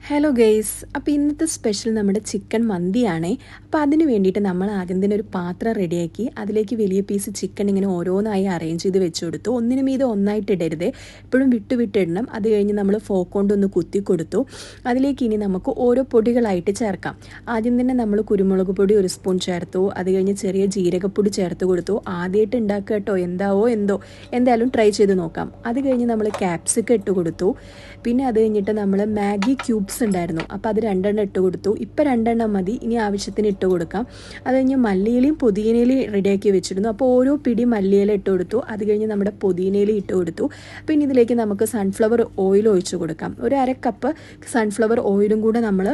Hello guys, അപ്പോൾ ഇന്നത്തെ special നമ്മുടെ ചിക്കൻ മന്തിയാണേ. അപ്പോൾ അതിന് വേണ്ടിയിട്ട് നമ്മൾ ആദ്യം തന്നെ ഒരു പാത്രം റെഡിയാക്കി അതിലേക്ക് വലിയ പീസ് ചിക്കൻ ഇങ്ങനെ ഓരോന്നായി അറേഞ്ച് ചെയ്ത് വെച്ച് കൊടുത്തു. ഒന്നിനു മീതെ ഒന്നായിട്ട് ഇടരുത്, എപ്പോഴും വിട്ടിടണം. അത് കഴിഞ്ഞ് നമ്മൾ ഫോക്ക് കൊണ്ടൊന്ന് കുത്തി കൊടുത്തു. അതിലേക്ക് ഇനി നമുക്ക് ഓരോ പൊടികളായിട്ട് ചേർക്കാം. ആദ്യം തന്നെ നമ്മൾ കുരുമുളക് പൊടി 1 സ്പൂൺ ചേർത്തു. അത് കഴിഞ്ഞ് ചെറിയ ജീരകപ്പൊടി ചേർത്ത് കൊടുത്തു. ആദ്യമായിട്ട് ഉണ്ടാക്കുക കേട്ടോ, എന്തായാലും ട്രൈ ചെയ്ത് നോക്കാം. അത് കഴിഞ്ഞ് നമ്മൾ ക്യാപ്സിക്കം ഇട്ട് കൊടുത്തു. പിന്നെ അത് കഴിഞ്ഞിട്ട് നമ്മൾ മാഗി ക്യൂബ്സ് ഉണ്ടായിരുന്നു, അപ്പോൾ അത് 2 ഇട്ട് കൊടുത്തു. ഇപ്പോൾ 2 മതി, ഇനി ആവശ്യത്തിന് ഇട്ട് കൊടുക്കാം. അത് കഴിഞ്ഞ് മല്ലിയിലയും പുതിനയിലയും റെഡിയാക്കി വെച്ചിരുന്നു, അപ്പോൾ ഓരോ പിടി മല്ലിയില ഇട്ട് കൊടുത്തു. അത് കഴിഞ്ഞ് നമ്മുടെ പുതിനയില ഇട്ട് കൊടുത്തു. പിന്നെ ഇതിലേക്ക് നമുക്ക് സൺഫ്ലവർ ഓയിൽ ഒഴിച്ചു കൊടുക്കാം. ഒരു 1/2 കപ്പ് സൺഫ്ലവർ ഓയിലും കൂടെ നമ്മൾ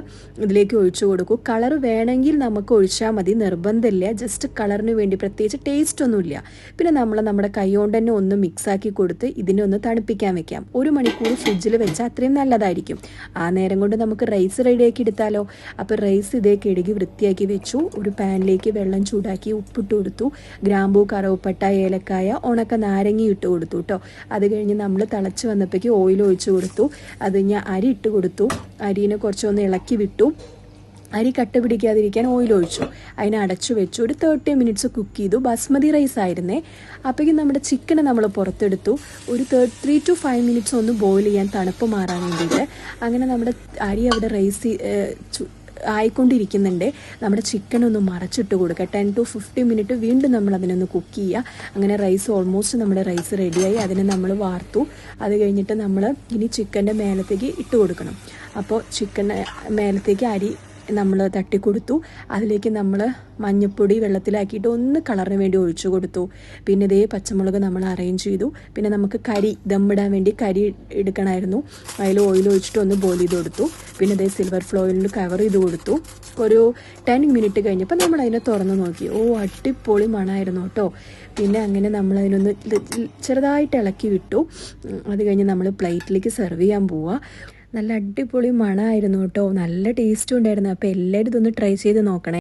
ഇതിലേക്ക് ഒഴിച്ചു കൊടുക്കും. കളർ വേണമെങ്കിൽ നമുക്ക് ഒഴിച്ചാൽ മതി, നിർബന്ധമില്ല. ജസ്റ്റ് കളറിന് വേണ്ടി, പ്രത്യേകിച്ച് ടേസ്റ്റ് ഒന്നുമില്ല. പിന്നെ നമ്മുടെ കൈ കൊണ്ട് തന്നെ ഒന്ന് മിക്സാക്കി കൊടുത്ത് ഇതിനെ ഒന്ന് തണുപ്പിക്കാൻ വെക്കാം. 1 മണിക്കൂർ ഫ്രിഡ്ജിൽ വെച്ചാൽ അത്രയും നല്ലതായിരിക്കും. ആ നേരം കൊണ്ട് നമുക്ക് റൈസ് റെഡിയാക്കി എടുത്താലോ. അപ്പോൾ റൈസ് ഇതേ കഴുകി വൃത്തിയാക്കി വെച്ചു. ഒരു പാനിലേക്ക് വെള്ളം ചൂടാക്കി ഉപ്പിട്ട് കൊടുത്തു. ഗ്രാമ്പൂ, കറുവപ്പട്ട, ഏലക്കായ, ഉണക്ക നാരങ്ങ ഇട്ട് കൊടുത്തു കേട്ടോ. അത് കഴിഞ്ഞ് നമ്മൾ തിളച്ച് വന്നപ്പോഴേക്ക് ഓയിൽ ഒഴിച്ച് കൊടുത്തു. അത് ഞാൻ അരി ഇട്ട് കൊടുത്തു. അരിനെ കുറച്ചൊന്ന് ഇളക്കി വിട്ടു. അരി കട്ട പിടിക്കാതിരിക്കാൻ ഓയിൽ ഒഴിച്ചു. അതിനെ അടച്ചു വെച്ചു. ഒരു 30 മിനിറ്റ്സ് കുക്ക് ചെയ്തു. ബാസ്മതി റൈസ് ആയിരുന്നേ. അപ്പോഴേക്കും നമ്മുടെ ചിക്കനെ നമ്മൾ പുറത്തെടുത്തു. ഒരു 3 to 5 മിനിറ്റ്സ് ഒന്ന് ബോയിൽ ചെയ്യാൻ, തണുപ്പ് മാറാൻ വേണ്ടിയിട്ട്. അങ്ങനെ നമ്മുടെ അരി അവിടെ റൈസ് ആയിക്കൊണ്ടിരിക്കുന്നുണ്ട്. നമ്മുടെ ചിക്കൻ ഒന്ന് മറച്ചിട്ട് കൊടുക്കുക. 10 to 15 മിനിറ്റ് വീണ്ടും നമ്മൾ അതിനൊന്ന് കുക്ക് ചെയ്യുക. അങ്ങനെ റൈസ് ഓൾമോസ്റ്റ് നമ്മുടെ റൈസ് റെഡിയായി. അതിനെ നമ്മൾ വാർത്തു. അത് കഴിഞ്ഞിട്ട് നമ്മൾ ഇനി ചിക്കൻ്റെ മേലത്തേക്ക് ഇട്ട് കൊടുക്കണം. അപ്പോൾ ചിക്കൻ്റെ മേലത്തേക്ക് അരി നമ്മൾ തട്ടിക്കൊടുത്തു. അതിലേക്ക് നമ്മൾ മഞ്ഞൾപ്പൊടി വെള്ളത്തിലാക്കിയിട്ട് ഒന്ന് കളറിന് വേണ്ടി ഒഴിച്ചു കൊടുത്തു. പിന്നെ ഇതേ പച്ചമുളക് നമ്മൾ അറേഞ്ച് ചെയ്തു. പിന്നെ നമുക്ക് ദമ്മിടാൻ വേണ്ടി കരി എടുക്കണമായിരുന്നു. അതിൽ ഓയിൽ ഒഴിച്ചിട്ട് ഒന്ന് ബോയിൽ ചെയ്ത് കൊടുത്തു. പിന്നെ ഇതേ സിൽവർ ഫോയിലിൽ കവർ ചെയ്ത് കൊടുത്തു. ഒരു 10 മിനിറ്റ് കഴിഞ്ഞപ്പോൾ നമ്മൾ അതിനെ തുറന്ന് നോക്കി. അടിപൊളി മണമായിരുന്നു കേട്ടോ. പിന്നെ അങ്ങനെ നമ്മൾ അതിനൊന്ന് ചെറുതായിട്ട് ഇളക്കി വിട്ടു. അത് കഴിഞ്ഞ് നമ്മൾ പ്ലേറ്റിലേക്ക് സെർവ് ചെയ്യാൻ പോവുക. നല്ല അടിപൊളി മണമായിരുന്നു കേട്ടോ. നല്ല ടേസ്റ്റും ഉണ്ടായിരുന്നു. അപ്പോൾ എല്ലാവരും ഇതൊന്ന് ട്രൈ ചെയ്ത് നോക്കണേ.